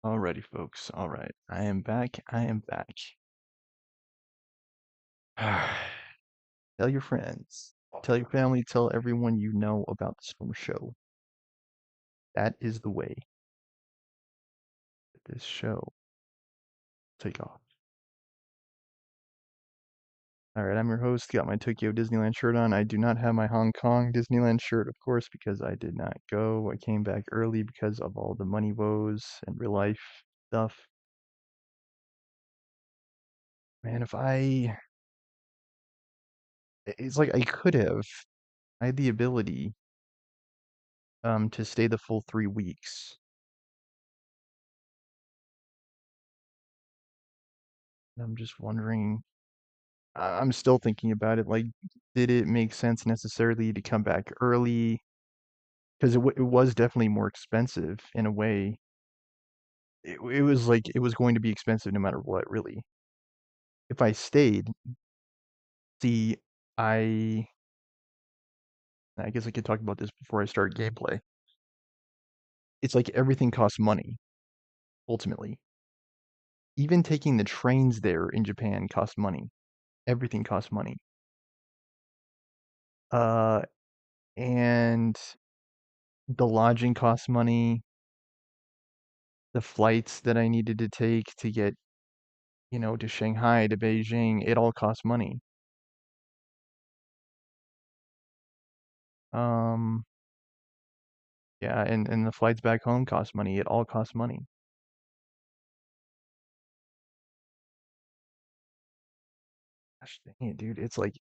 Alrighty, folks. All right. I am back. I am back. Tell your friends, tell your family, tell everyone you know about the Storm Show. That is the way that this show take off. All right, I'm your host. Got my Tokyo Disneyland shirt on. I do not have my Hong Kong Disneyland shirt, of course, because I did not go. I came back early because of all the money woes and real life stuff. Man, it's like I could have. I had the ability to stay the full 3 weeks. I'm just wondering, I'm still thinking about it. Like, did it make sense necessarily to come back early? Because it was definitely more expensive in a way. It was like it was going to be expensive no matter what, really. If I stayed, see, I I guess I could talk about this before I start gameplay. It's like everything costs money, ultimately. Even taking the trains there in Japan costs money. Everything costs money. Uh, and the lodging costs money. The flights that I needed to take to get, to Shanghai, to Beijing, it all costs money. Um, yeah, and the flights back home cost money. It all costs money. Gosh dang it, dude. It's like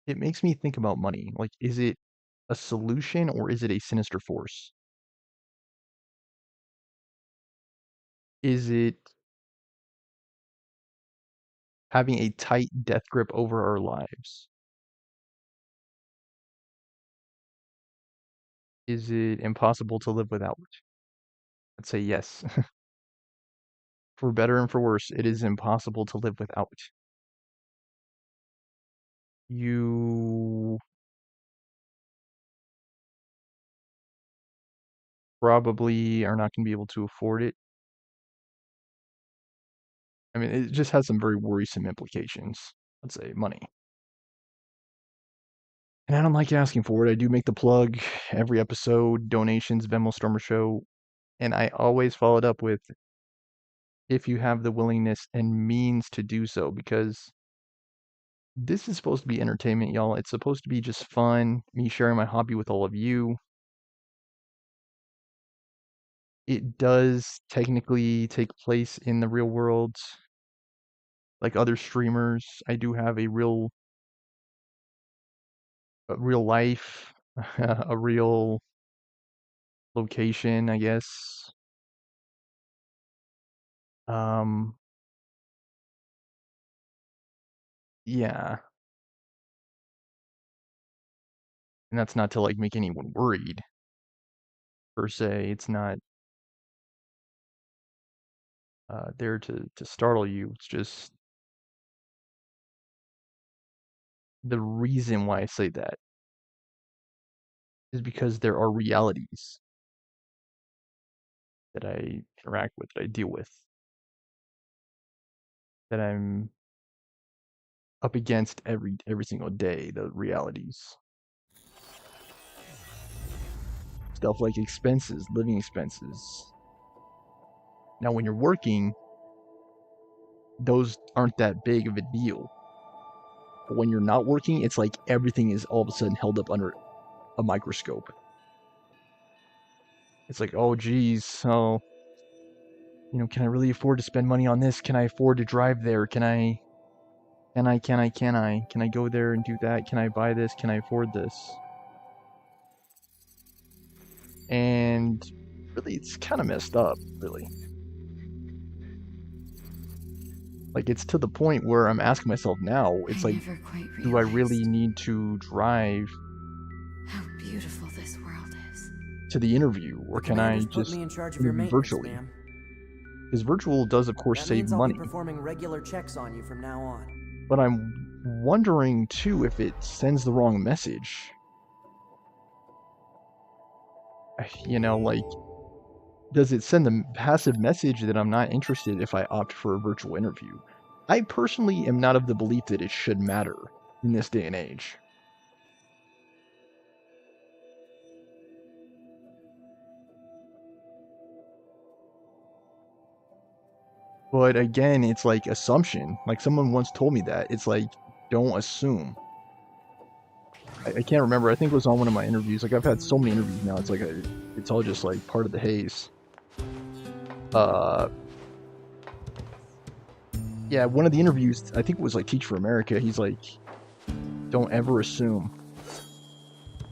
it makes me think about money. Like, is it a solution or is it a sinister force? Is it having a tight death grip over our lives? Is it impossible to live without? I'd say yes. For better and for worse, it is impossible to live without. You probably are not going to be able to afford it. I mean, it just has some very worrisome implications. Let's say money. And I don't like asking for it. I do make the plug every episode, donations, Venmo Stormer Show, and I always follow it up with if you have the willingness and means to do so, because this is supposed to be entertainment, y'all. It's supposed to be just fun, me sharing my hobby with all of you. It does technically take place in the real world, like other streamers. I do have a real life, a real location, I guess. Um, yeah, and that's not to like make anyone worried per se. It's not there to startle you. It's just the reason why I say that is because there are realities that I interact with, that I deal with, that I'm up against every single day. The realities, stuff like expenses, living expenses. Now, when you're working, those aren't that big of a deal. But when you're not working, it's like everything is all of a sudden held up under a microscope. It's like, oh geez, so can I really afford to spend money on this? Can I afford to drive there? Can I go there and do that? Can I buy this? Can I afford this? And really, it's kind of messed up, really. Like, it's to the point where I'm asking myself now, it's I like, never quite do I really realized need to drive how beautiful this world is. to the interview, or The can I commander's put just me in charge of your interview maintenance, virtually? ma'am. Because virtual does, of course, That save means I'll be money. performing regular checks on you from now on. But I'm wondering, too, if it sends the wrong message. Like, does it send the passive message that I'm not interested if I opt for a virtual interview? I personally am not of the belief that it should matter in this day and age. But again, it's like assumption. Like someone once told me that. It's like, don't assume. I can't remember. I think it was on one of my interviews. Like I've had so many interviews now. It's like it's all just like part of the haze. Uh, yeah, one of the interviews, I think it was like Teach for America. He's like, don't ever assume.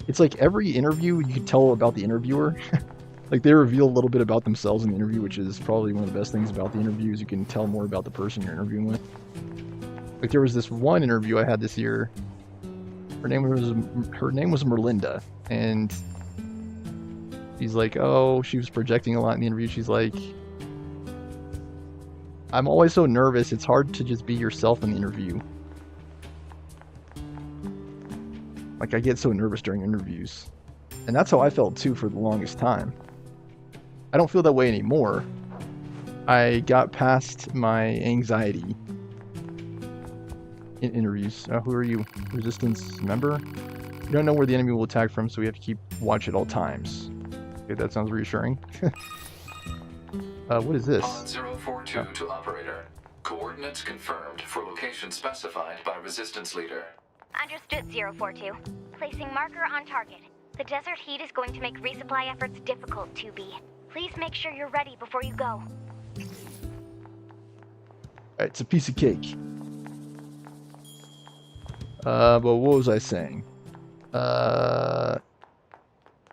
It's like every interview you can tell about the interviewer. Like they reveal a little bit about themselves in the interview, which is probably one of the best things about the interviews. You can tell more about the person you're interviewing with. Like there was this one interview I had this year. Her name was Merlinda, and she's like, oh, she was projecting a lot in the interview. She's like, I'm always so nervous. It's hard to just be yourself in the interview. Like I get so nervous during interviews, and that's how I felt too for the longest time. I don't feel that way anymore. I got past my anxiety in interviews. Who are you? Resistance member? You don't know where the enemy will attack from, so we have to keep watch at all times. Okay, that sounds reassuring. What is this? Pod 042 to operator. Coordinates confirmed for location specified by resistance leader. Understood, 042. Placing marker on target. The desert heat is going to make resupply efforts difficult, 2B. Please make sure you're ready before you go. It's a piece of cake. But what was I saying? Was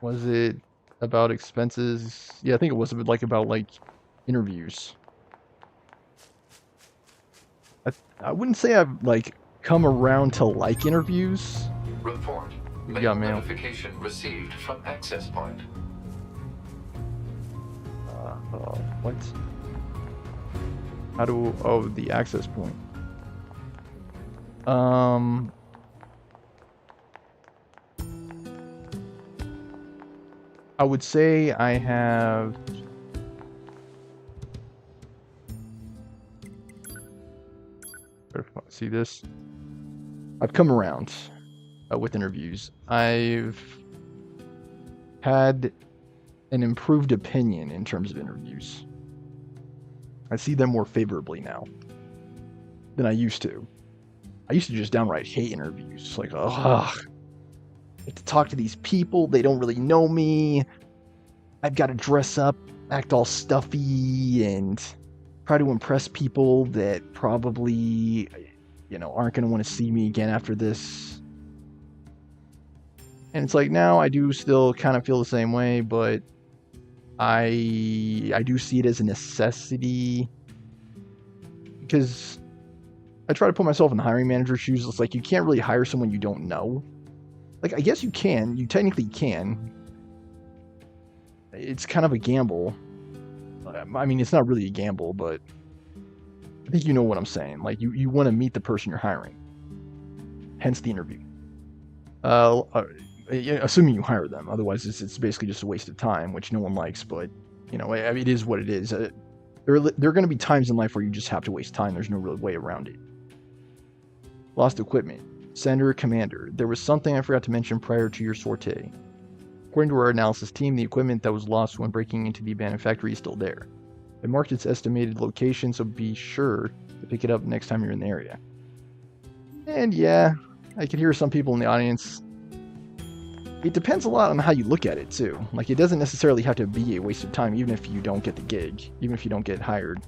it about expenses? Yeah, I think it was about like interviews. I wouldn't say I've like come around to like interviews. Report. You got mail. Notification received from access point. What? How do? Oh, the access point. I would say I have. See this? I've come around with interviews. I've had an improved opinion in terms of interviews. I see them more favorably now than I used to. I used to just downright hate interviews. Like, ugh, I have to talk to these people. They don't really know me. I've got to dress up, act all stuffy, and try to impress people that probably, aren't going to want to see me again after this. And it's like now I do still kind of feel the same way, but I do see it as a necessity because I try to put myself in the hiring manager's shoes. It's like you can't really hire someone you don't know. Like I guess you can. You technically can. It's kind of a gamble. I mean, it's not really a gamble, but I think you know what I'm saying. Like you want to meet the person you're hiring. Hence the interview. Assuming you hire them. Otherwise, it's basically just a waste of time, which no one likes. But it is what it is. There are going to be times in life where you just have to waste time. There's no real way around it. Lost equipment. Senator Commander. There was something I forgot to mention prior to your sortie. According to our analysis team, the equipment that was lost when breaking into the abandoned factory is still there. I marked its estimated location, so be sure to pick it up next time you're in the area. And yeah, I could hear some people in the audience. It depends a lot on how you look at it, too. Like, it doesn't necessarily have to be a waste of time, even if you don't get the gig, even if you don't get hired.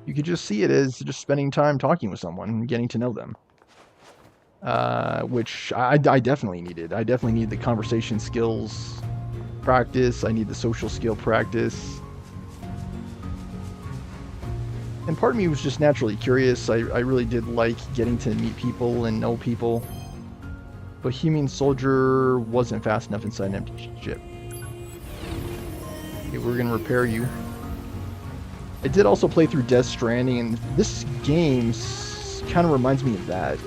You could just see it as just spending time talking with someone and getting to know them. Which I definitely needed. I definitely need the conversation skills practice. I need the social skill practice. And part of me was just naturally curious. I really did like getting to meet people and know people. Bohemian Soldier wasn't fast enough inside an empty ship. Okay, we're gonna repair you. I did also play through Death Stranding, and this game kind of reminds me of that.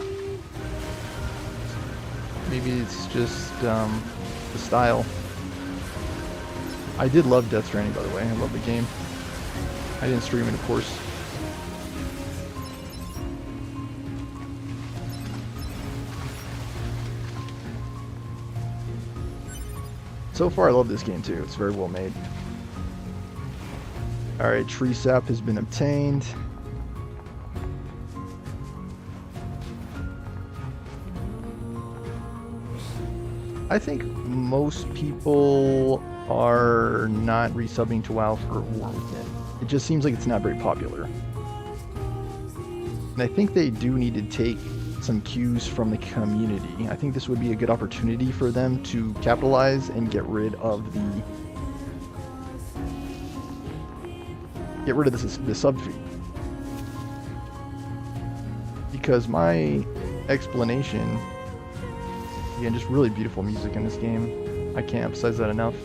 Maybe it's just the style. I did love Death Stranding, by the way. I love the game. I didn't stream it, of course. So far, I love this game too. It's very well made. Alright, tree sap has been obtained. I think most people are not resubbing to WoW for World yet. It just seems like it's not very popular. And I think they do need to take some cues from the community. I think this would be a good opportunity for them to capitalize and get rid of the sub fee. Because my explanation, again, just really beautiful music in this game. I can't emphasize that enough.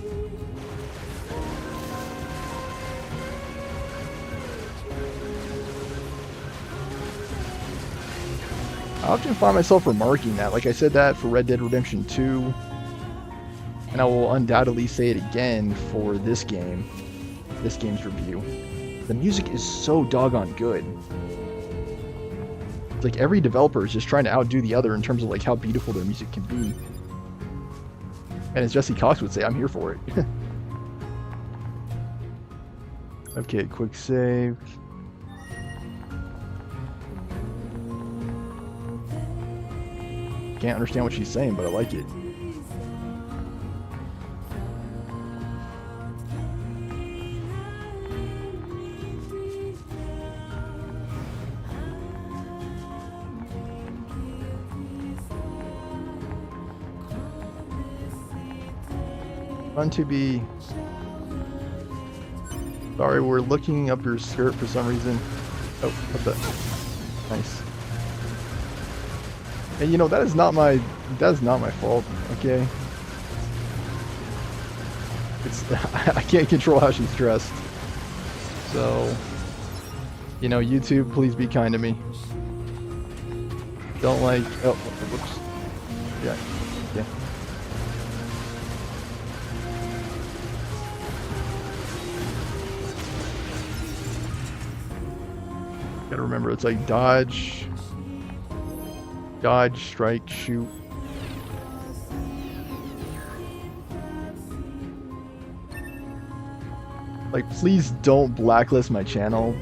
I often find myself remarking that. Like I said that for Red Dead Redemption 2, and I will undoubtedly say it again for this game's review. The music is so doggone good. It's like every developer is just trying to outdo the other in terms of like how beautiful their music can be. And as Jesse Cox would say, I'm here for it. Okay, quick save. Can't understand what she's saying, but I like it. Fun to be. Sorry, we're looking up your skirt for some reason. Oh, what the? Nice. And you know, that is not my fault, okay? It's I can't control how she's dressed. So, you know, YouTube, please be kind to me. Don't like, oh, whoops. Yeah, yeah. Gotta remember, it's like dodge, strike, shoot. Like, please don't blacklist my channel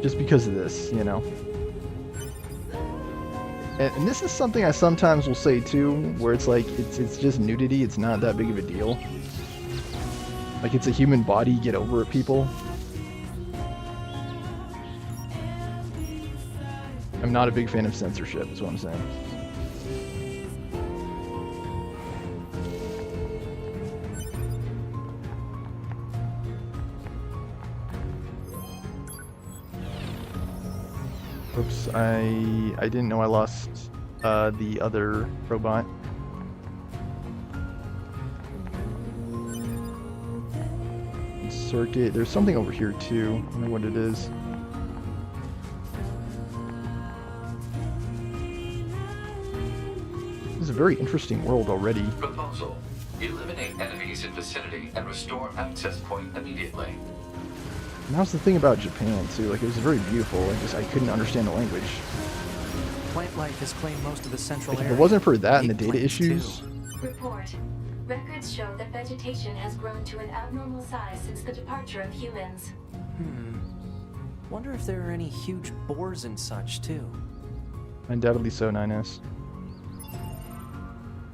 just because of this, you know. And this is something I sometimes will say too, where it's like, it's just nudity, it's not that big of a deal. Like, it's a human body, get over it, people. I'm not a big fan of censorship, is what I'm saying. Oops, I didn't know I lost the other robot. Circuit. There's something over here too. I don't know what it is. This is a very interesting world already. Proposal. Eliminate enemies in vicinity and restore access point immediately. And that was the thing about Japan too. Like, it was very beautiful. I couldn't understand the language. Plant life has claimed most of the central Like, if area. it wasn't for that and the Big data plants, issues, too. Report. Records show that vegetation has grown to an abnormal size since the departure of humans. Wonder if there are any huge boars and such, too. undoubtedly so, 9S.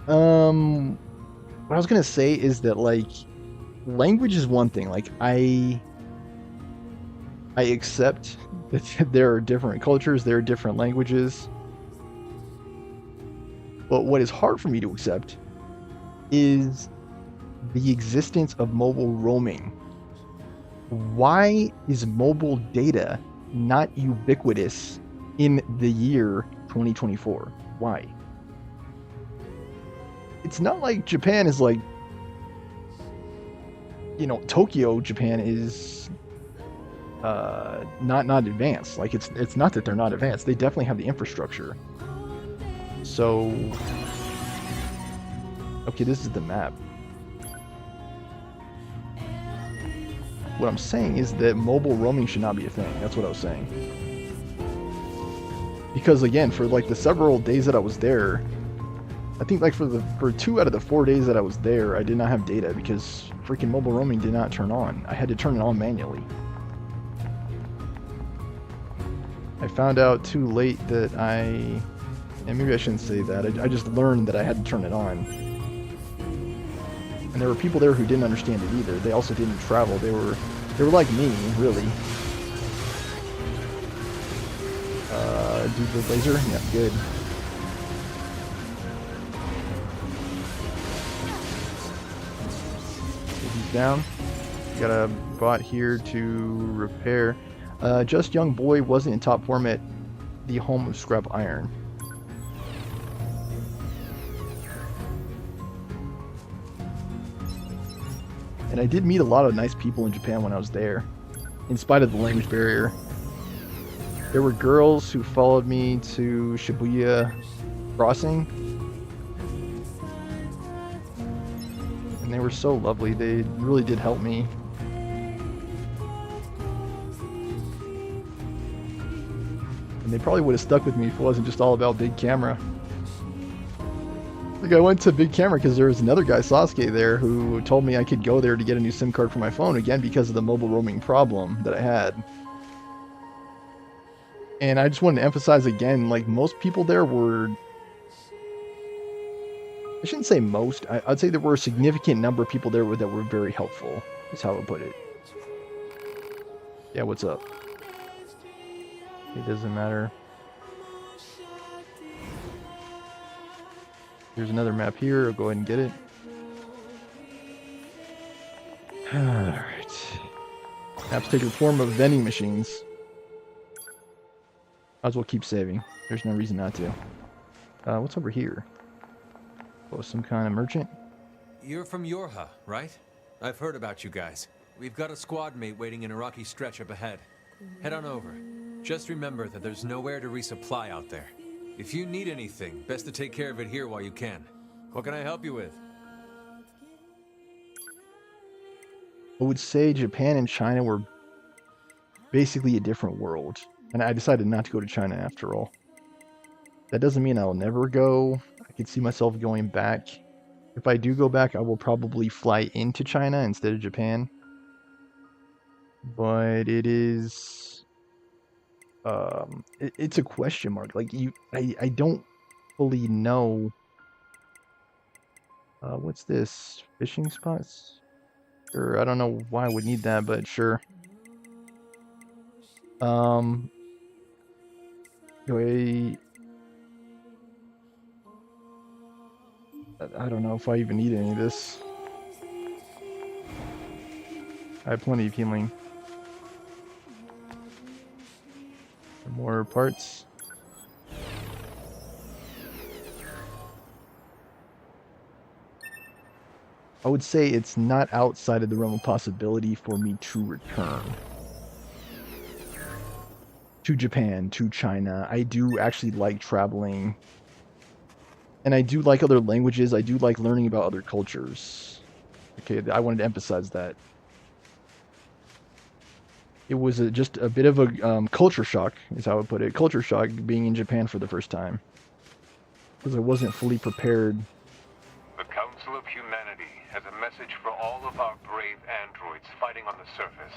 What I was gonna say is that, like, language is one thing. Like, I accept that there are different cultures, there are different languages. But what is hard for me to accept is the existence of mobile roaming. Why is mobile data not ubiquitous in the year 2024? Why? It's not like Japan is like, you know, Tokyo, Japan is not advanced. Like, it's not that they're not advanced. They definitely have the infrastructure. So Okay, this is the map. What I'm saying is that mobile roaming should not be a thing. That's what I was saying. Because again, for like the several days that I was there, I think like for 2 out of the 4 days that I was there, I did not have data because freaking mobile roaming did not turn on. I had to turn it on manually. I found out too late that and maybe I shouldn't say that. I just learned that I had to turn it on. And there were people there who didn't understand it either. They also didn't travel. They were like me, really. Do the laser? Yeah, good. He's down. Got a bot here to repair. Just Young Boy wasn't in top form at the home of scrap iron. And I did meet a lot of nice people in Japan when I was there, in spite of the language barrier. There were girls who followed me to Shibuya Crossing. And they were so lovely. They really did help me. And they probably would have stuck with me if it wasn't just all about big camera. Like I went to big camera because there was another guy, Sasuke, there who told me I could go there to get a new SIM card for my phone, again because of the mobile roaming problem that I had. And I just wanted to emphasize again, like most people there were, I shouldn't say most, I'd say there were a significant number of people there that were very helpful, is how I would put it. Yeah, what's up? It doesn't matter. There's another map here, I'll go ahead and get it. Alright. Maps take the form of vending machines. Might as well keep saving. There's no reason not to. What's over here? Oh, some kind of merchant? You're from Yorha, right? I've heard about you guys. We've got a squad mate waiting in a rocky stretch up ahead. Head on over. Just remember that there's nowhere to resupply out there. If you need anything, best to take care of it here while you can. What can I help you with? I would say Japan and China were basically a different world. And I decided not to go to China after all. That doesn't mean I'll never go. I could see myself going back. If I do go back, I will probably fly into China instead of Japan. But it is... it's a question mark. Like, I don't fully know... what's this? Fishing spots? Sure, I don't know why I would need that, but sure. I don't know if I even need any of this. I have plenty of healing. More parts. I would say it's not outside of the realm of possibility for me to return to Japan, to China. I do actually like traveling. And I do like other languages. I do like learning about other cultures. Okay, I wanted to emphasize that. It was just a bit of a culture shock, is how I would put it. Culture shock being in Japan for the first time. Because I wasn't fully prepared. The Council of Humanity has a message for all of our brave androids fighting on the surface.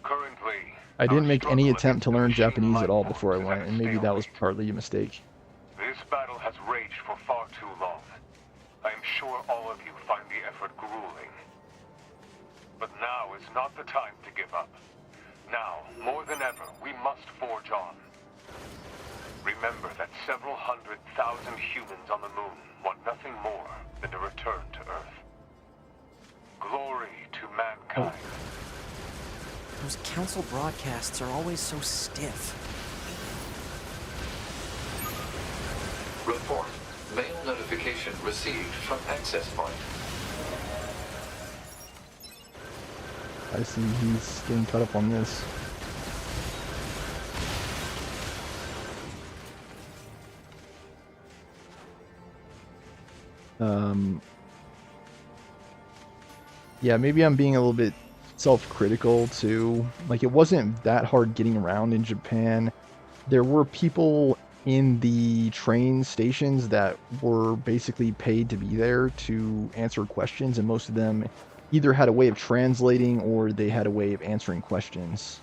Currently, I didn't make any attempt to learn Japanese at all before I went, and maybe that was partly a mistake. This battle has raged for far too long. I am sure all of you find the effort grueling. But now is not the time to give up. Now, more than ever, we must forge on. Remember that several 100,000 humans on the moon want nothing more than to return to Earth. Glory to mankind. Those council broadcasts are always so stiff. Report. Mail notification received from access point. I see he's getting caught up on this. Um, yeah, maybe I'm being a little bit self-critical too. Like, it wasn't that hard getting around in Japan. There were people in the train stations that were basically paid to be there to answer questions, and most of them either had a way of translating or they had a way of answering questions.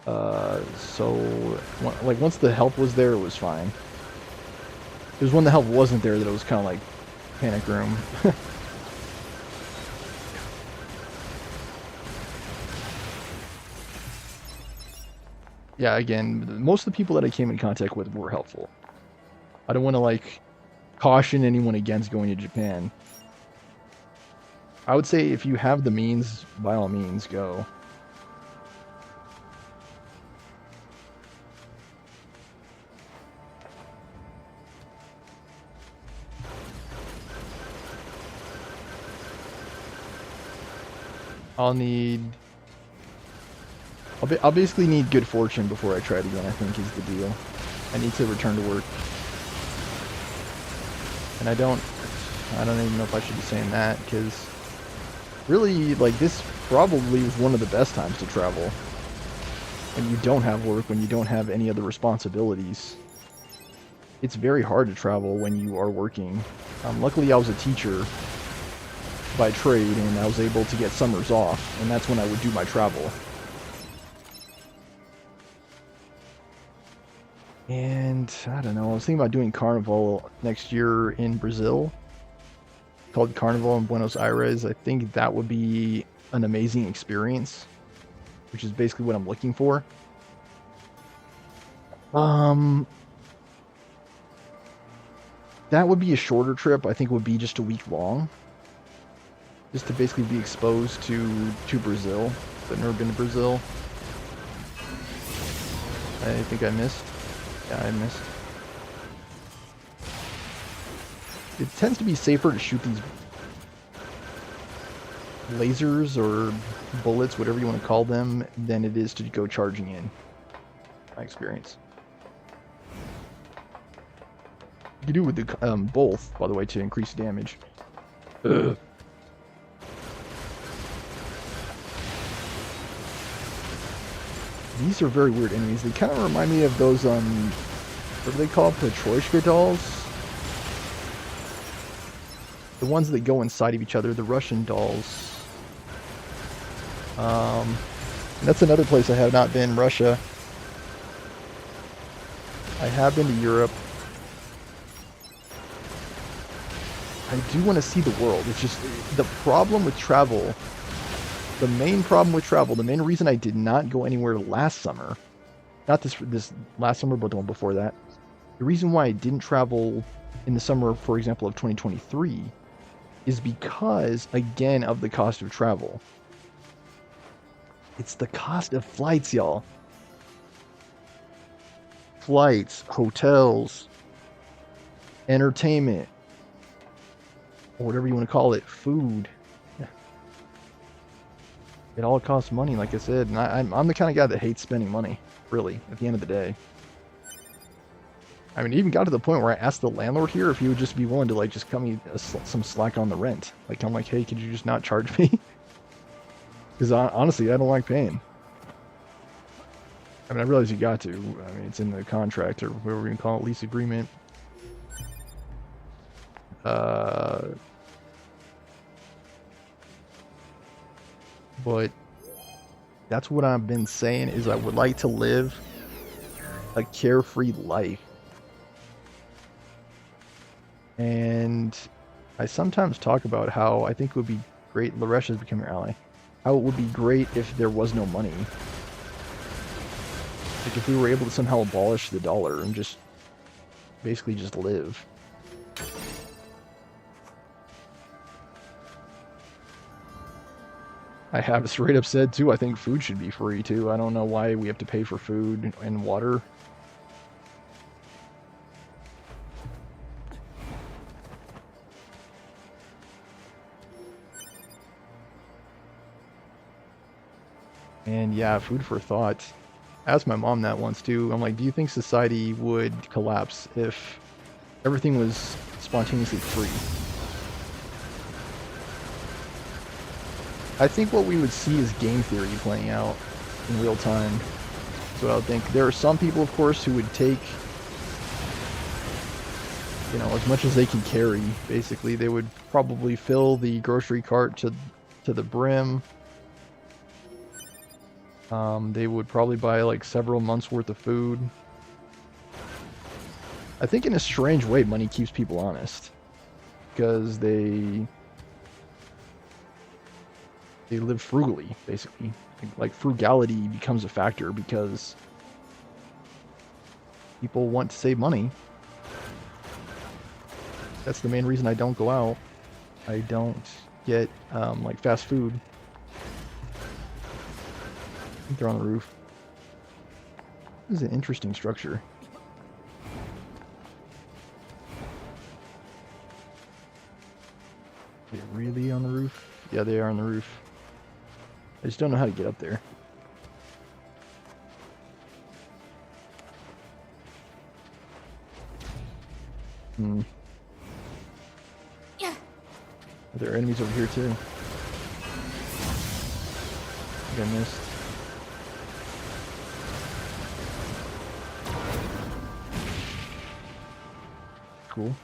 So, like, once the help was there, it was fine. It was when the help wasn't there that it was kind of like panic room. Yeah, again, most of the people that I came in contact with were helpful. I don't want to, like, caution anyone against going to Japan. I would say if you have the means, by all means, go. I'll need... I'll basically need good fortune before I try it again, I think, is the deal. I need to return to work. And I don't even know if I should be saying that, because really, like, this probably is one of the best times to travel. When you don't have work, when you don't have any other responsibilities. It's very hard to travel when you are working. Luckily, I was a teacher by trade, and I was able to get summers off, and that's when I would do my travel. And I don't know, I was thinking about doing Carnival next year in Brazil, called Carnival in Buenos Aires. I think that would be an amazing experience, which is basically what I'm looking for. That would be a shorter trip. I think it would be just a week long, just to basically be exposed to Brazil. I've never been to Brazil. I think I missed. Yeah, I missed. It tends to be safer to shoot these lasers or bullets, whatever you want to call them, than it is to go charging in. My experience. You can do with the both, by the way, to increase damage. Ugh. These are very weird enemies. They kind of remind me of those, what do they call Patroshka dolls? The ones that go inside of each other, the Russian dolls. And that's another place I have not been, Russia. I have been to Europe. I do want to see the world. It's just the problem with travel. The main problem with travel, the main reason I did not go anywhere last summer, not this last summer, but the one before that, the reason why I didn't travel in the summer, for example, of 2023, is because, again, of the cost of travel. It's the cost of flights, y'all. Flights, hotels, entertainment, or whatever you want to call it, food. It all costs money, like I said, and I'm the kind of guy that hates spending money, really, at the end of the day. I mean, it even got to the point where I asked the landlord here if he would just be willing to, like, just cut me some slack on the rent. Like, I'm like, hey, could you just not charge me? Because honestly, I don't like paying. I mean, I realize you got to. I mean, it's in the contract, or whatever we can call it, lease agreement. But that's what I've been saying, is I would like to live a carefree life. And I sometimes talk about how I think it would be great, Laresh has become your ally, how it would be great if there was no money. Like if we were able to somehow abolish the dollar and just basically just live. I have straight up said too, I think food should be free too. I don't know why we have to pay for food and water. And yeah, food for thought. I asked my mom that once too. I'm like, do you think society would collapse if everything was spontaneously free. I think what we would see is game theory playing out in real time. That's what I would think. There are some people, of course, who would take, you know, as much as they can carry. Basically, they would probably fill the grocery cart to the brim. They would probably buy like several months worth of food. I think in a strange way, money keeps people honest because they live frugally, basically. Like frugality becomes a factor because people want to save money. That's the main reason I don't go out. I don't get like fast food. I think they're on the roof. This is an interesting structure. Are they really on the roof? Yeah, they are on the roof. I just don't know how to get up there. Are there enemies over here too? I think I missed. Cool.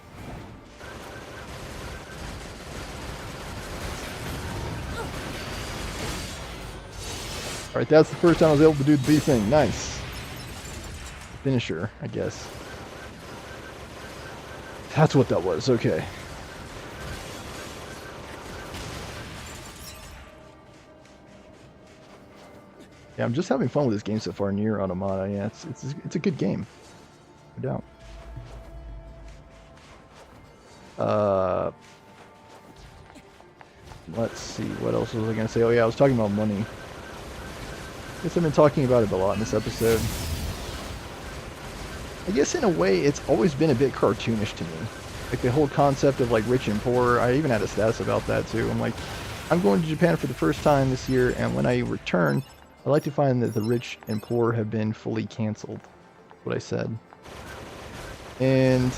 Alright, that's the first time I was able to do the B thing. Nice. Finisher, I guess. That's what that was. Okay. Yeah, I'm just having fun with this game so far. Nier Automata. Yeah, it's a good game. No doubt. Let's see. What else was I gonna say? Oh yeah, I was talking about money. I guess I've been talking about it a lot in this episode. I guess in a way, it's always been a bit cartoonish to me. Like the whole concept of like rich and poor. I even had a status about that too. I'm like, I'm going to Japan for the first time this year, and when I return, I like to find that the rich and poor have been fully canceled. What I said. And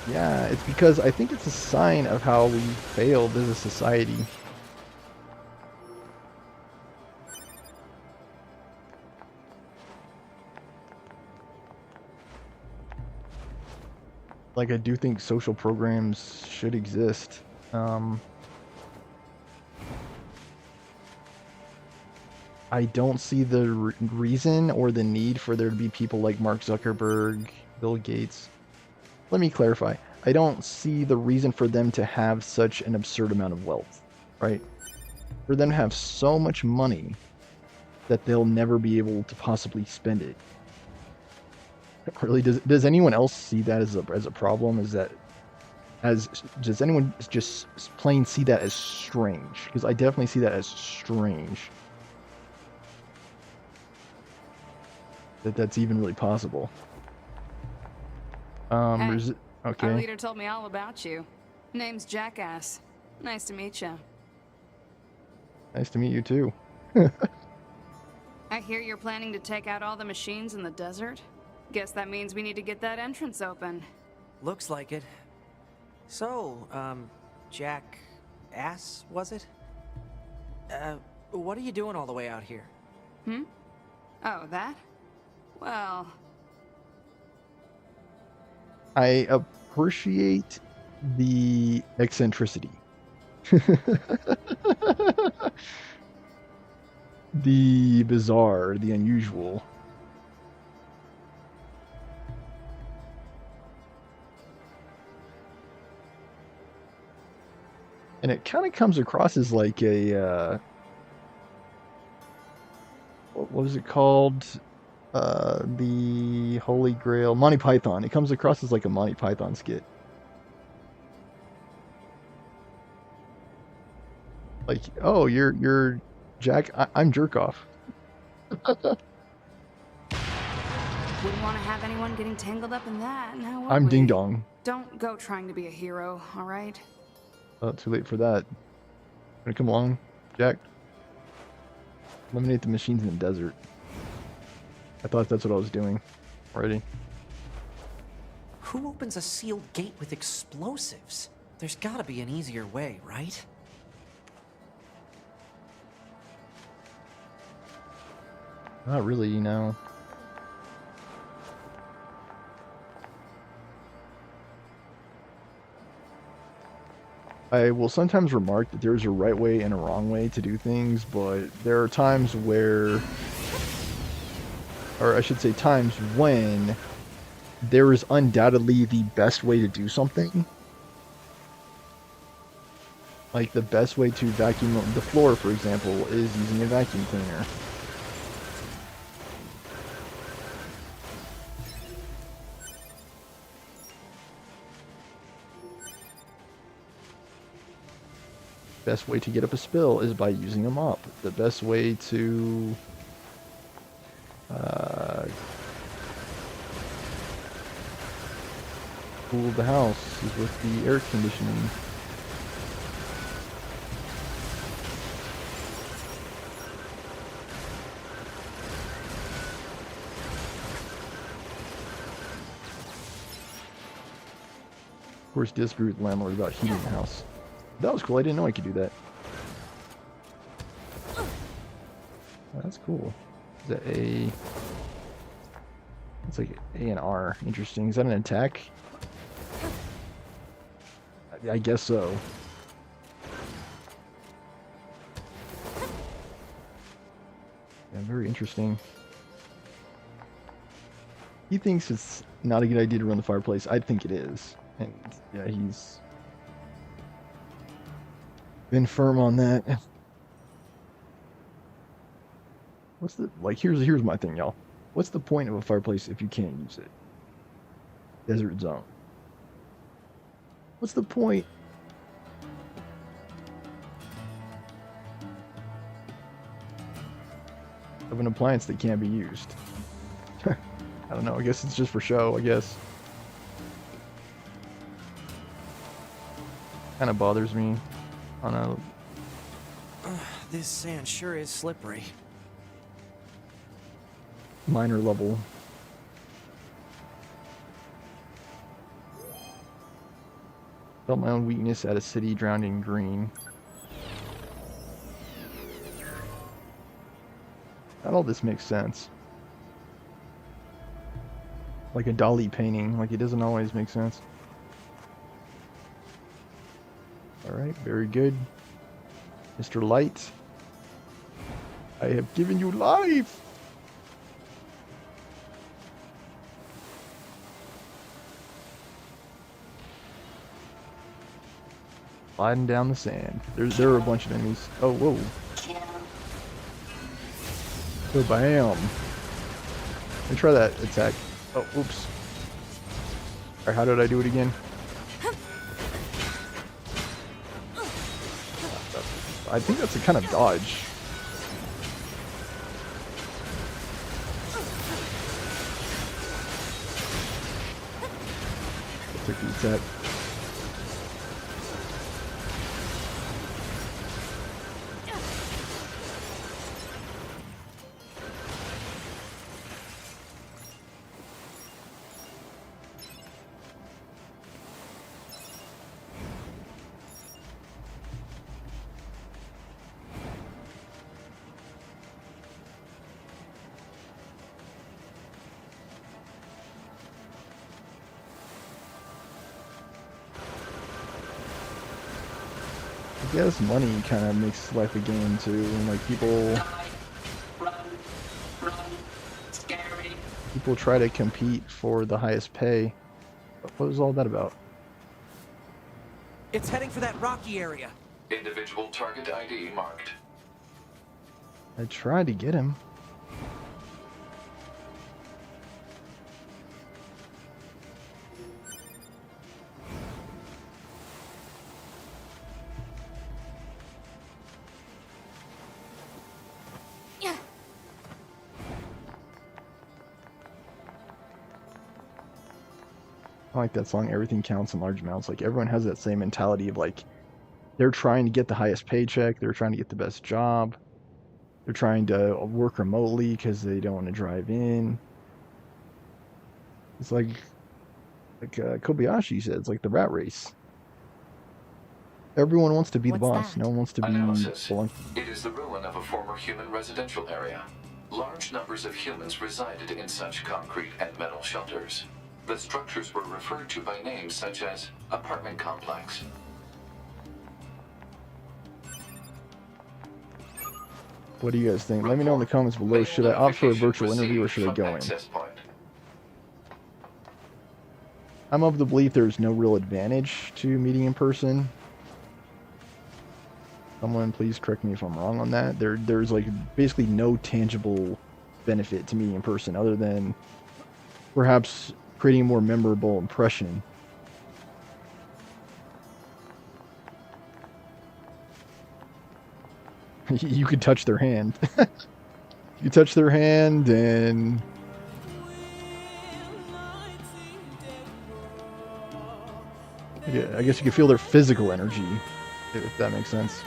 yeah, it's because I think it's a sign of how we failed as a society. Like, I do think social programs should exist. I don't see the reason or the need for there to be people like Mark Zuckerberg, Bill Gates. Let me clarify. I don't see the reason for them to have such an absurd amount of wealth, right? For them to have so much money that they'll never be able to possibly spend it. Really, does anyone else see that as a problem? Does anyone just plain see that as strange? Because I definitely see that as strange. That's even really possible. Hey, okay. our leader told me all about you. Name's Jackass. Nice to meet you. Nice to meet you too. I hear you're planning to take out all the machines in the desert. Guess that means we need to get that entrance open. Looks like it. So, Jackass, was it? What are you doing all the way out here? Oh, that? Well... I appreciate the eccentricity. The bizarre, the unusual. And it kind of comes across as like a, what was it called? The Holy Grail, Monty Python. It comes across as like a Monty Python skit. Like, oh, you're Jack. I'm jerk off. Wouldn't want to have anyone getting tangled up in that, now would I'm we? Ding Dong. Don't go trying to be a hero, alright? Oh, too late for that. Wanna come along, Jack? Eliminate the machines in the desert. I thought that's what I was doing already. Who opens a sealed gate with explosives? There's gotta be an easier way, right? Not really, you know. I will sometimes remark that there's a right way and a wrong way to do things, but there are times where, or I should say times when, there is undoubtedly the best way to do something. Like the best way to vacuum the floor, for example, is using a vacuum cleaner. Best way to get up a spill is by using a mop. The best way to cool the house is with the air conditioning. Of course, disagree with the landlord about heating the house. That was cool. I didn't know I could do that. Oh, that's cool. Is that a... It's like A and R. Interesting. Is that an attack? I guess so. Yeah, very interesting. He thinks it's not a good idea to run the fireplace. I think it is. And yeah, he's been firm on that. What's the, like, here's my thing, y'all. What's the point of a fireplace if you can't use it? Desert zone. What's the point? Of an appliance that can't be used? I don't know, I guess it's just for show, I guess. Kind of bothers me on a... This sand sure is slippery. minor level. Felt my own weakness at a city drowned in green. Not all this makes sense. Like a Dali painting, like it doesn't always make sense. Alright, very good. Mr. Light. I have given you life! Sliding down the sand. There are a bunch of enemies. Oh, whoa. Oh, bam. Let me try that attack. Oh, oops. Alright, how did I do it again? I think that's a kind of dodge. Took the attack. I guess money kind of makes life a game too, and like people try to compete for the highest pay. What was all that about? It's heading for that rocky area. Individual target ID marked. I tried to get him. I like that song, Everything Counts in Large Amounts. Like, everyone has that same mentality of, like, they're trying to get the highest paycheck, they're trying to get the best job, they're trying to work remotely because they don't want to drive in. It's like Like Kobayashi said, it's like the rat race. Everyone wants to be the What's boss. that? No one wants to be Analysis. belong. It is the ruin of a former human residential area. Large numbers of humans resided in such concrete and metal shelters. The structures were referred to by names such as apartment complex. What do you guys think? Let me know in the comments below. Should I opt for a virtual interview or should I go in? Access point. I'm of the belief there's no real advantage to meeting in person. Someone please correct me if I'm wrong on that. There's like basically no tangible benefit to meeting in person other than perhaps creating a more memorable impression. You could touch their hand. You touch their hand and yeah, I guess you could feel their physical energy, if that makes sense.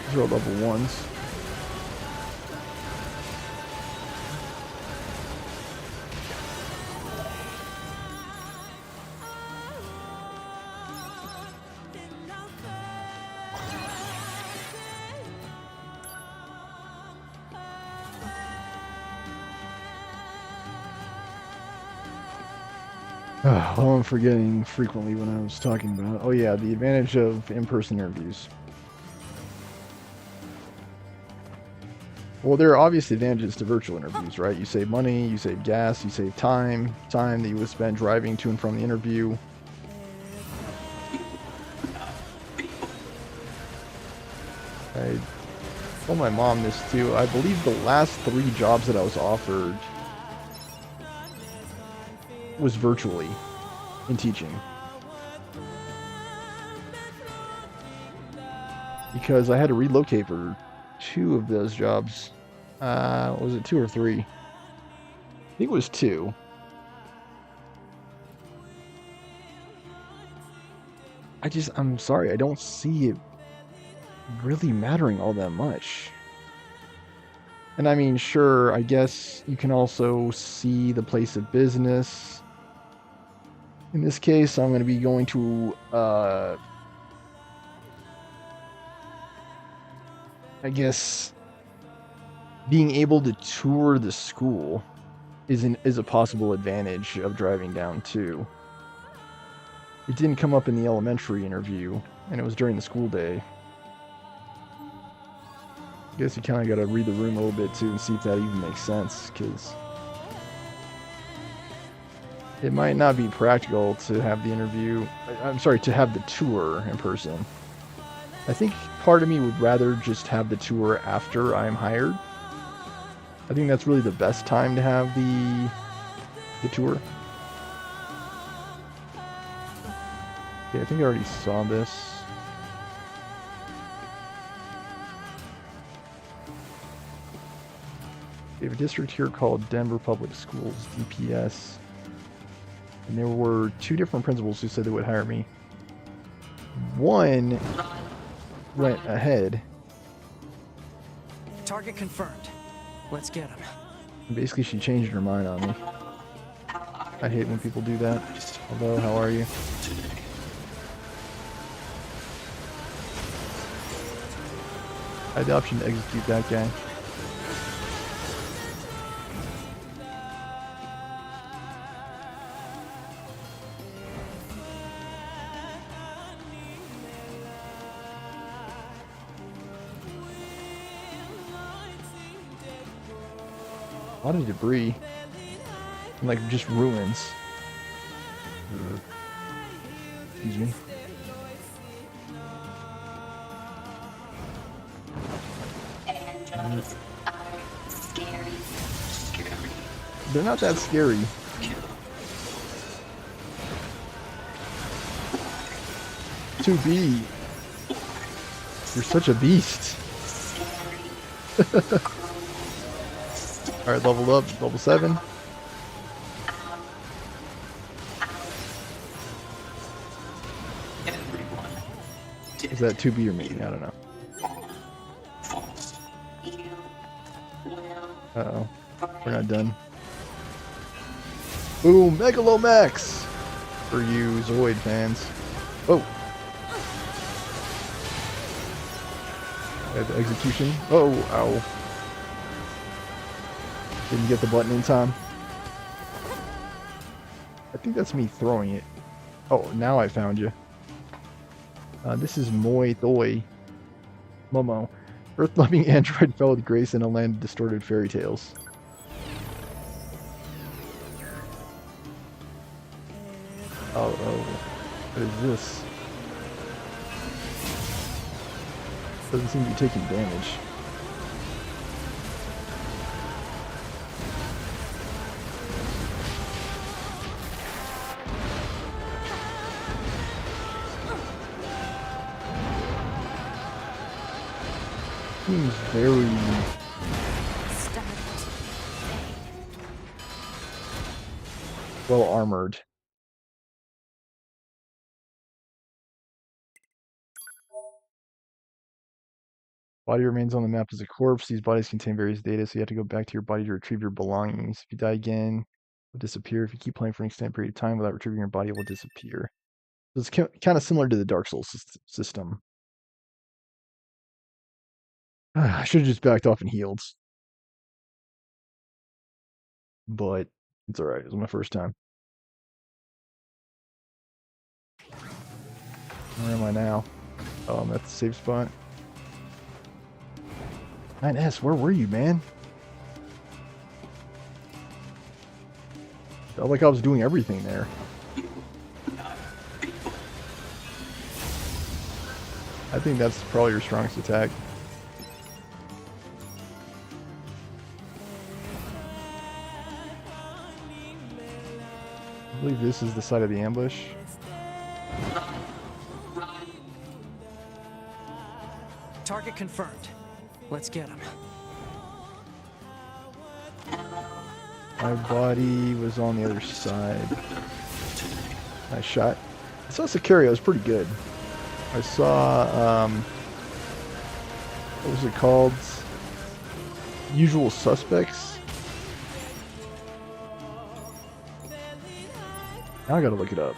These are all level 1s. Oh, I'm forgetting frequently when I was talking about. Oh yeah, the advantage of in-person interviews. Well, there are obvious advantages to virtual interviews, right? You save money, you save gas, you save time that you would spend driving to and from the interview. I told my mom this too. I believe the last 3 jobs that I was offered was virtually in teaching. Because I had to relocate for 2 of those jobs. Was it 2 or 3? I think it was 2. I'm sorry, I don't see it really mattering all that much. And I mean, sure, I guess you can also see the place of business. In this case, I'm going to be going to, I guess, being able to tour the school is a possible advantage of driving down too. It didn't come up in the elementary interview, and it was during the school day. I guess you kind of got to read the room a little bit too and see if that even makes sense, because it might not be practical to have the interview. I'm sorry, to have the tour in person. I think part of me would rather just have the tour after I'm hired. I think that's really the best time to have the tour. Okay, I think I already saw this. We have a district here called Denver Public Schools, DPS. And there were 2 different principals who said they would hire me. One went ahead. Target confirmed. Let's get him. Basically, she changed her mind on me. I hate when people do that. Hello, how are you? I had the option to execute that guy. A lot of debris. And like just ruins. Excuse me. Androids are scary. they're not that scary. To be, you're such a beast. All right, level up, level 7. Is that 2B or me? I don't know. Uh-oh. We're not done. Boom! Megalomax! For you Zoid fans. Oh! The execution. Oh, ow. Didn't get the button in time. I think that's me throwing it. Oh, now I found you. This is Moi Thoi. Momo. Earth-loving android fell with grace in a land of distorted fairy tales. Oh, what is this? Doesn't seem to be taking damage. Seems very well armored. Body remains on the map as a corpse. These bodies contain various data, so you have to go back to your body to retrieve your belongings. If you die again, it will disappear. If you keep playing for an extended period of time without retrieving your body, it will disappear. So it's kind of similar to the Dark Souls system. I should have just backed off and healed. But it's alright. It was my first time. Where am I now? Oh, I'm at the safe spot. 9S, where were you, man? Felt like I was doing everything there. I think that's probably your strongest attack. I believe this is the side of the ambush. Target confirmed. Let's get him. My body was on the other side. Nice shot. I saw Sicario, was pretty good. I saw, what was it called? Usual Suspects. Now I gotta look it up.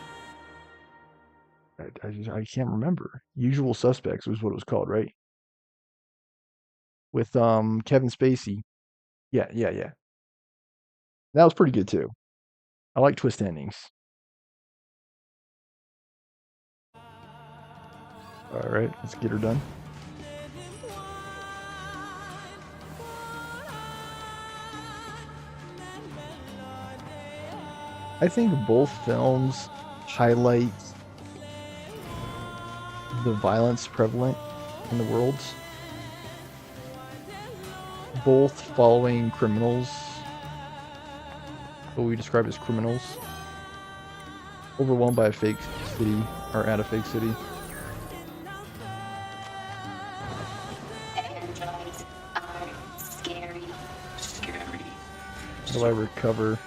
I can't remember. Usual Suspects was what it was called, right? With Kevin Spacey. Yeah. That was pretty good too. I like twist endings. Alright, let's get her done. I think both films highlight the violence prevalent in the world. Both following criminals, what we describe as criminals, overwhelmed by a fake city, or at a fake city. Androids are scary. How do I recover?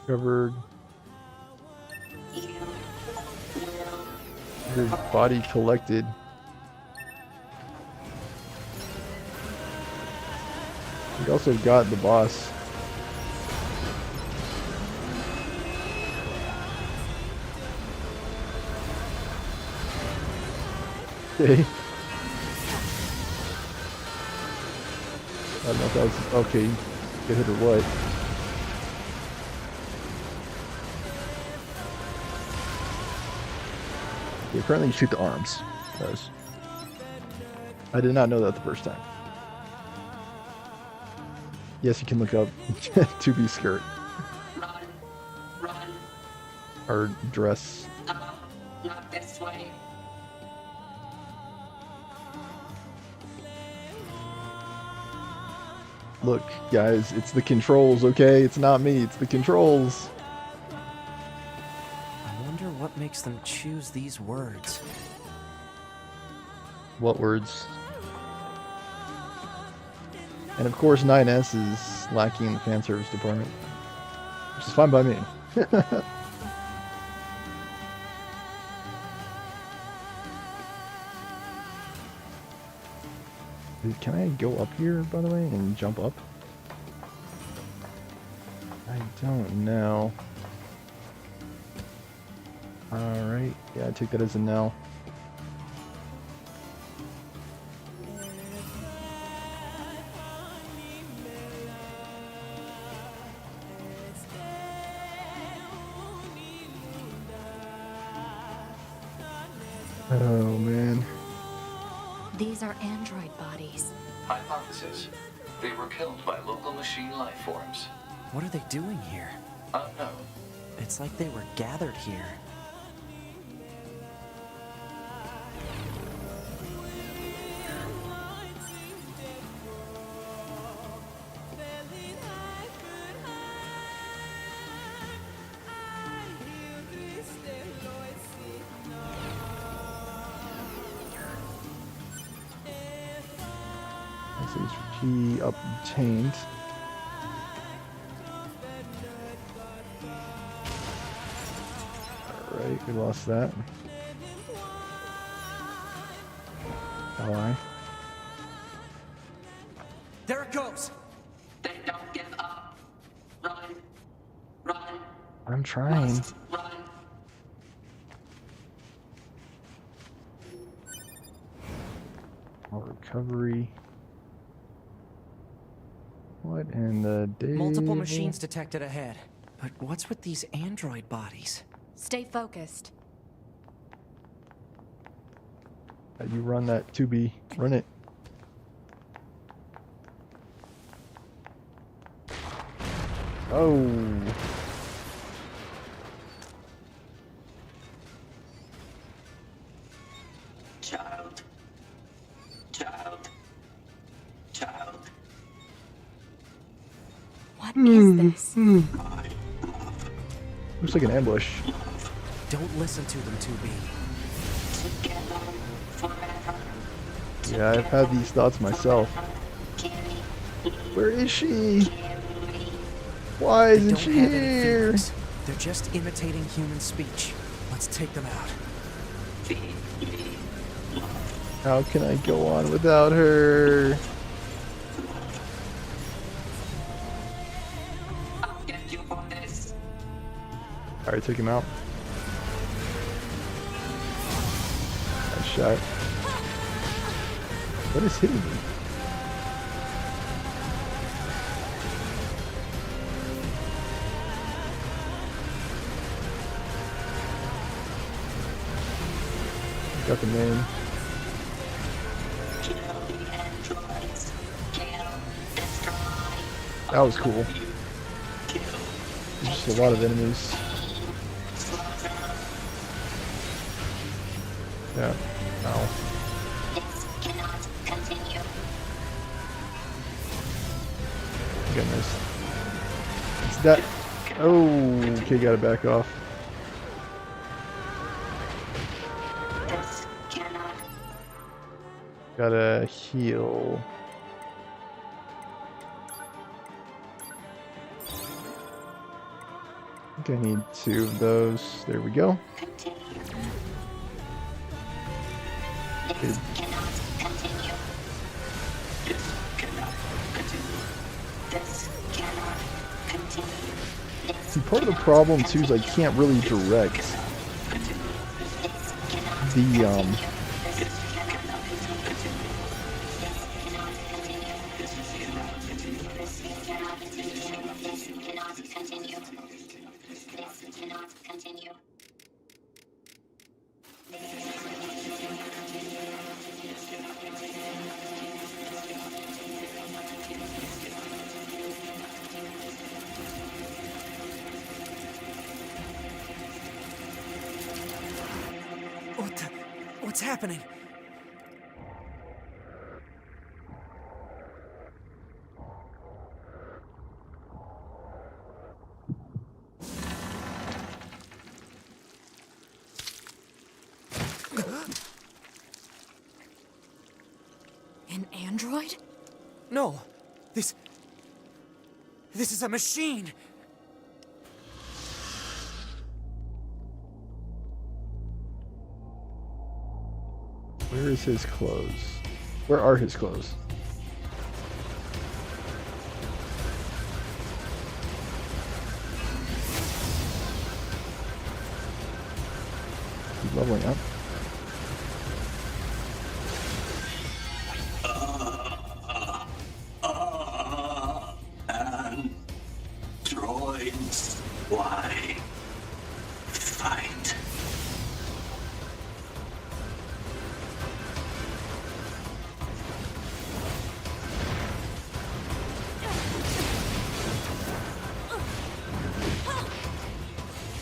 Covered. Your body collected. We also got the boss. Okay. don't know if that was okay. Get hit or what? Yeah, apparently you shoot the arms. I did not know that the first time. Yes, you can look up to be skirt Run. Run. or dress. No, not this way. Look, guys, it's the controls, okay? It's not me, it's the controls. I wonder what makes them choose these words. What words? And of course, 9S is lacking in the fan service department, which is fine by me. Dude, can I go up here, by the way, and jump up? I don't know. Alright, yeah, I take that as a no. Oh, man. These are android bodies. Hypothesis. They were killed by local machine life forms. What are they doing here? Unknown. It's like they were gathered here. Key obtained. Alright, we lost that. Ally. There it goes! They don't give up. Run. Run. I'm trying. Must run. More recovery. What in the day? Multiple machines detected ahead. But what's with these android bodies? Stay focused. You run that 2B. Run it. Oh. Child. Child. Child. What is this? Looks like an ambush. Don't listen to them, 2B. Together forever. Yeah, I've had these thoughts myself. Where is she? Why They isn't don't she have any here? feelings. They're just imitating human speech. Let's take them out. How can I go on without her? I'll get you for this. Alright, take him out. Nice shot. What is hitting me? Got the name. Kill the androids. Kill. Destroy. That was cool. Kill. There's just a lot of enemies. Yeah. Ow. This cannot continue. Goodness. It's that. Oh, okay, gotta back off. This cannot. Gotta heal. I think I need 2 of those. There we go. Continue. Okay. This cannot continue. This cannot continue. This cannot continue. This See, part of the problem too is I can't really direct the What's happening? An android? No, this is a machine. Where is his clothes? Where are his clothes? He's leveling up. Androids, why fight?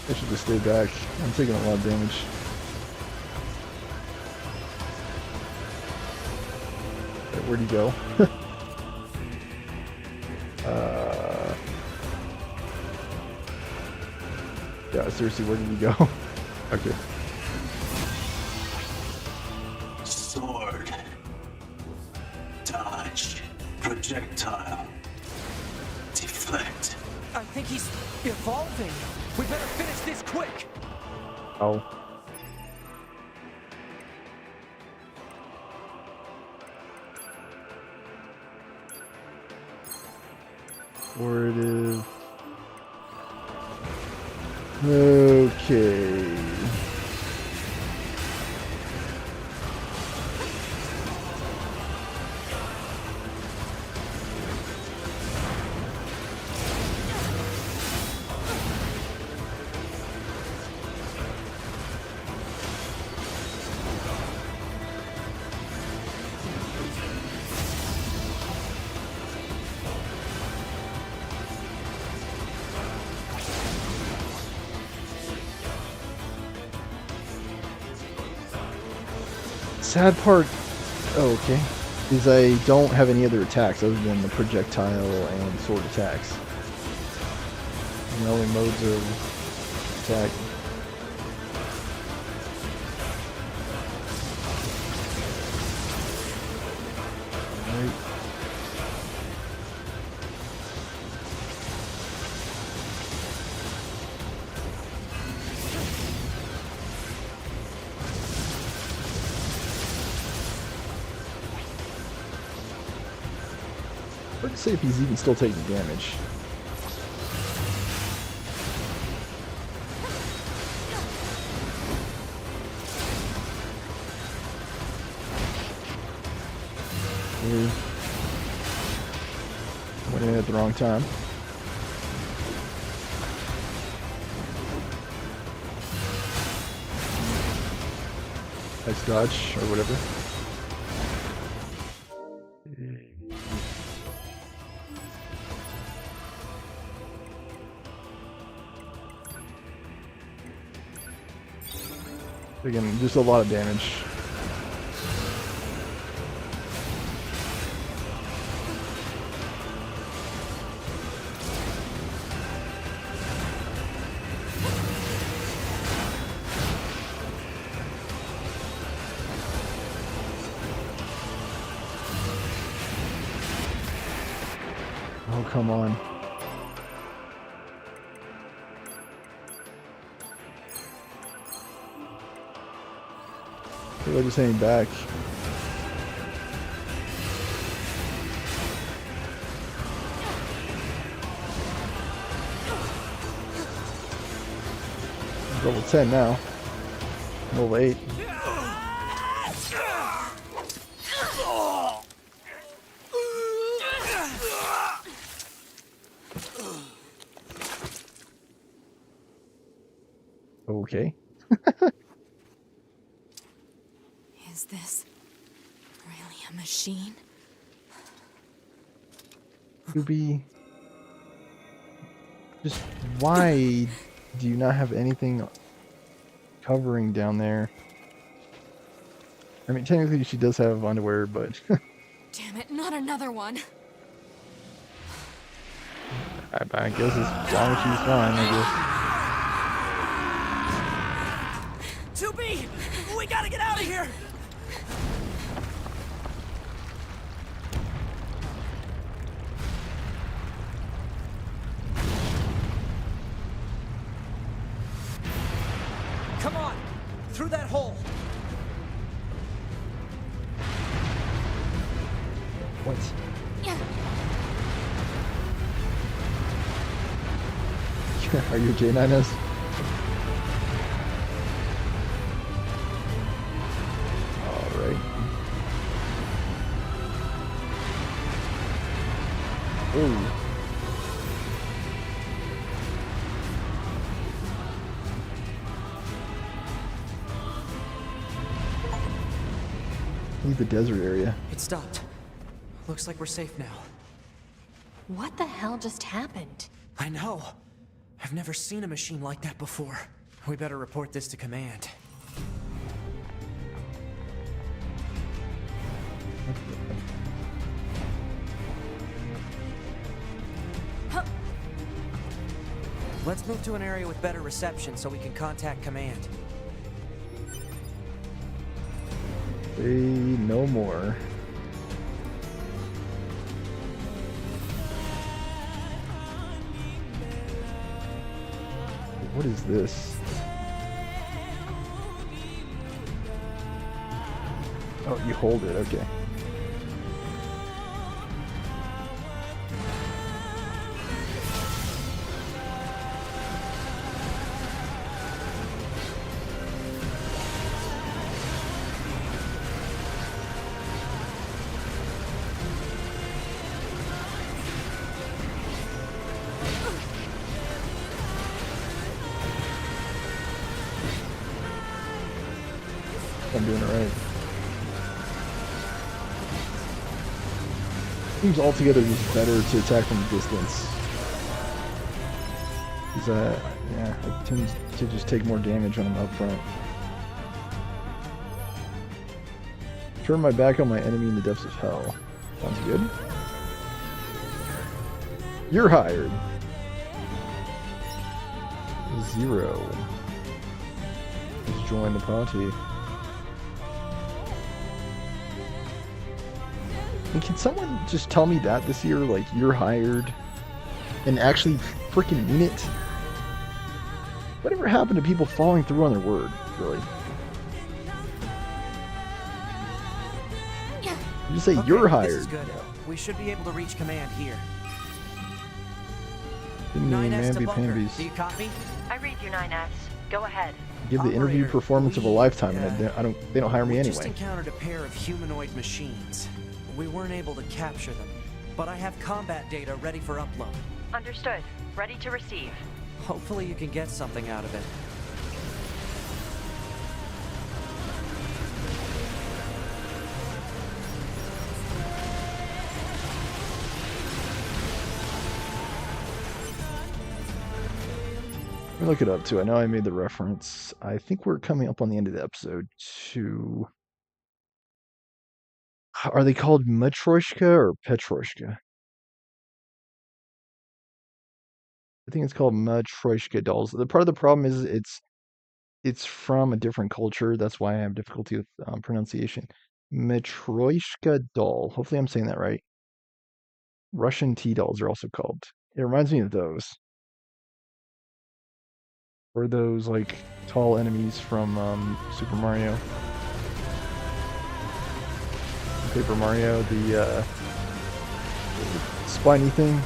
I should just stay back. I'm taking a lot of damage. Okay, where'd he go? Yeah, seriously, where did he go? Okay. Sword. Dodge. Projectile. Deflect. I think he's evolving. We better finish this quick. Oh. Supportive. Okay. Sad part, oh, okay, is I don't have any other attacks other than the projectile and sword attacks. And the only modes of attack. Right. Let's see if he's even still taking damage. Went in at the wrong time. Nice dodge or whatever. Again, just a lot of damage. Oh, come on. They're just hanging back. Level 10 now. Level 8. Okay. Is this really a machine? Ruby, just why do you not have anything covering down there? I mean, technically she does have underwear, but Damn it, not another one. I guess as long as she's fine, I guess. 2B! We gotta get out of here! Come on! Through that hole! What? Are you okay, Ninus? Alright. Oh. Leave the desert area. It stopped. Looks like we're safe now. What the hell just happened? I know. I've never seen a machine like that before. We better report this to command. Let's move to an area with better reception so we can contact command. Say no more. What is this? Oh, you hold it, okay. I'm doing it right. Seems altogether just better to attack from a distance. Because, yeah, I tend to just take more damage when I'm up front. Turn my back on my enemy in the depths of hell. Sounds good. You're hired. 0. Just join the party. And can someone just tell me that this year, like, you're hired, and actually freaking mean it? Whatever happened to people following through on their word, really? You just say you're hired. This is good. We should be able to reach command here. 9S to bunker. Do you copy? I read you, 9S. Go ahead. Give the interview performance of a lifetime, and they don't hire me we anyway. Just encountered a pair of humanoid machines. We weren't able to capture them, but I have combat data ready for upload. Understood. Ready to receive. Hopefully you can get something out of it. Let me look it up too. I know I made the reference. I think we're coming up on the end of the episode too. Are they called Matryoshka or Petroshka? I think it's called Matryoshka dolls. The part of the problem is it's from a different culture. That's why I have difficulty with pronunciation. Matryoshka doll. Hopefully I'm saying that right. Russian tea dolls are also called. It reminds me of those. Or those like tall enemies from Super Mario. Paper Mario, the spiny thing.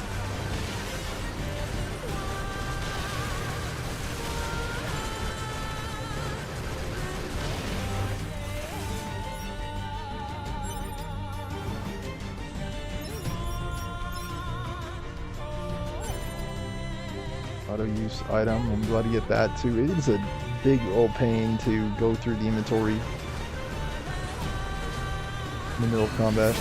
Auto use item. I'm glad to get that too. It is a big old pain to go through the inventory in the middle of combat.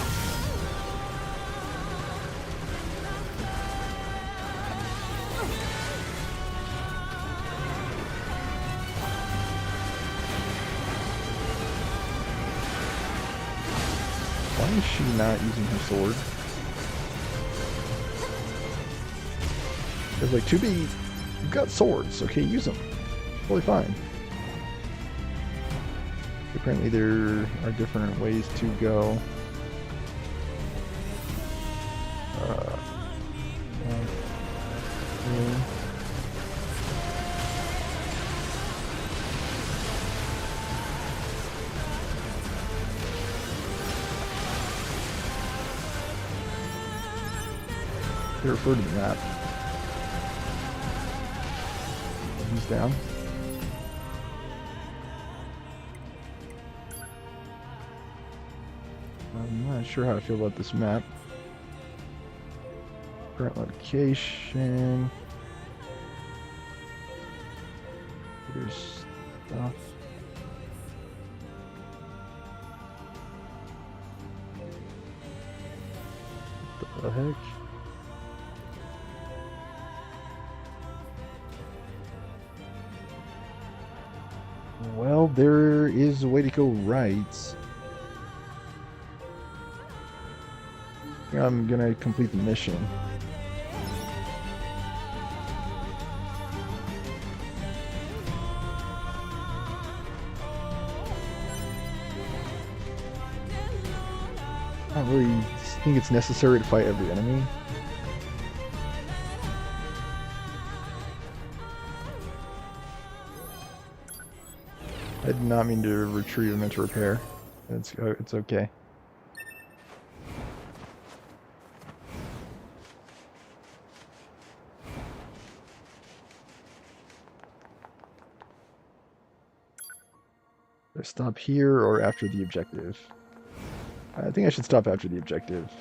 is she not using her sword? It's like, 2B, you've got swords, okay, use them. Totally fine. Apparently there are different ways to go. Okay. They refer to the map. He's down. I'm not sure how I feel about this map. Current location. There's stuff. What the heck? Well, there is a way to go right. I'm gonna complete the mission. I don't really think it's necessary to fight every enemy. I did not mean to retrieve. I meant to repair. It's okay. Do I stop here or after the objective? I think I should stop after the objective.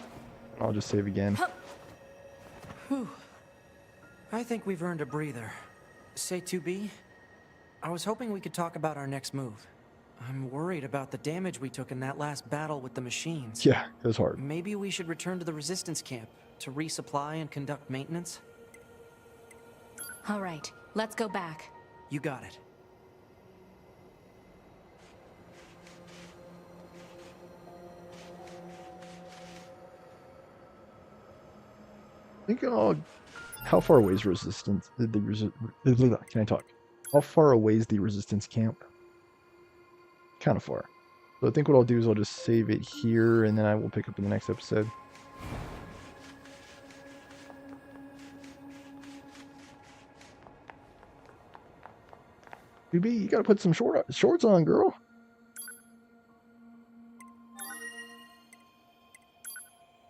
I'll just save again. Whew. I think we've earned a breather. Say 2B? I was hoping we could talk about our next move. I'm worried about the damage we took in that last battle with the machines. Yeah, it was hard. Maybe we should return to the resistance camp to resupply and conduct maintenance? All right, let's go back. You got it. I think how far away is resistance? Can I talk? How far away is the resistance camp? Kind of far. So I think what I'll do is I'll just save it here, and then I will pick up in the next episode. BB, you gotta put some shorts on, girl.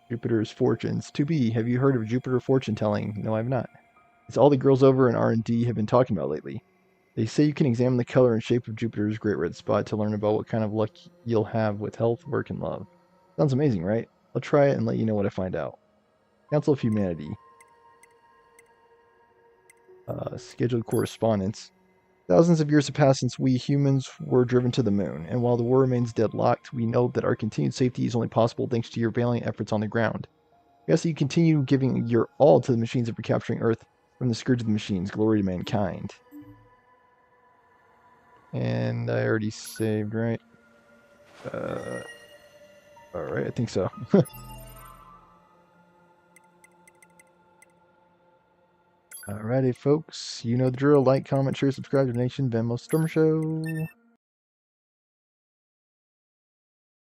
Jupiter's fortunes. 2B, have you heard of Jupiter fortune telling? No, I've not. It's all the girls over in R&D have been talking about lately. They say you can examine the color and shape of Jupiter's great red spot to learn about what kind of luck you'll have with health, work, and love. Sounds amazing, right? I'll try it and let you know what I find out. Council of Humanity. Scheduled correspondence. Thousands of years have passed since we humans were driven to the moon, and while the war remains deadlocked, we know that our continued safety is only possible thanks to your valiant efforts on the ground. We ask that you continue giving your all to the machines of recapturing Earth from the scourge of the machines. Glory to mankind. And I already saved, right? Alright, I think so. Alrighty, folks. You know the drill. Like, comment, share, subscribe to Nation Venmo Stormer Show.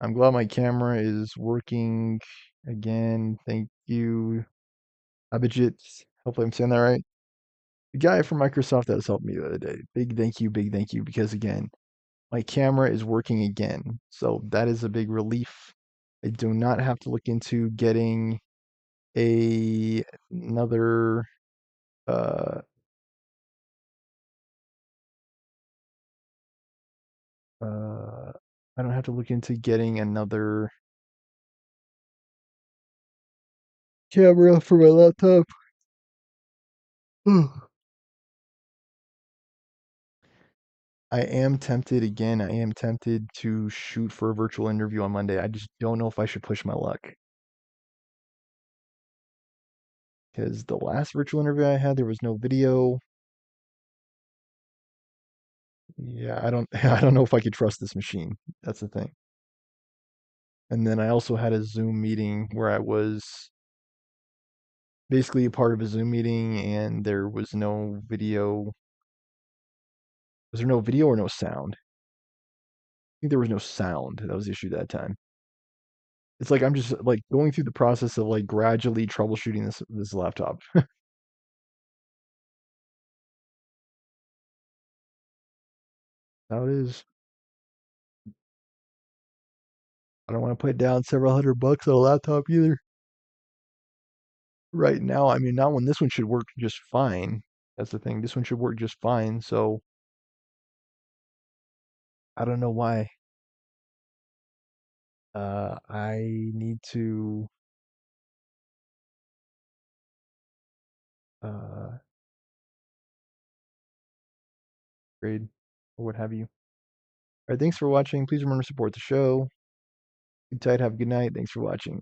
I'm glad my camera is working again. Thank you, Abhijit. Hopefully I'm saying that right. The guy from Microsoft that has helped me the other day. Big thank you, because again, my camera is working again. So that is a big relief. I do not have to look into getting another uh I don't have to look into getting another camera for my laptop. I am tempted again. I am tempted to shoot for a virtual interview on Monday. I just don't know if I should push my luck. Because the last virtual interview I had, there was no video. Yeah, I don't I don't know if I could trust this machine. That's the thing. And then I also had a Zoom meeting where I was basically a part of a Zoom meeting and there was no video. Was there no video or no sound? I think there was no sound. That was the issue that time. It's like I'm just like going through the process of like gradually troubleshooting this laptop. How it is. I don't want to put down several $100 on a laptop either. Right now, I mean, not when this one should work just fine. That's the thing. This one should work just fine. So I don't know why. I need to uh grade or what have you. All right, thanks for watching. Please remember to support the show. Good tight. Have a good night. Thanks for watching.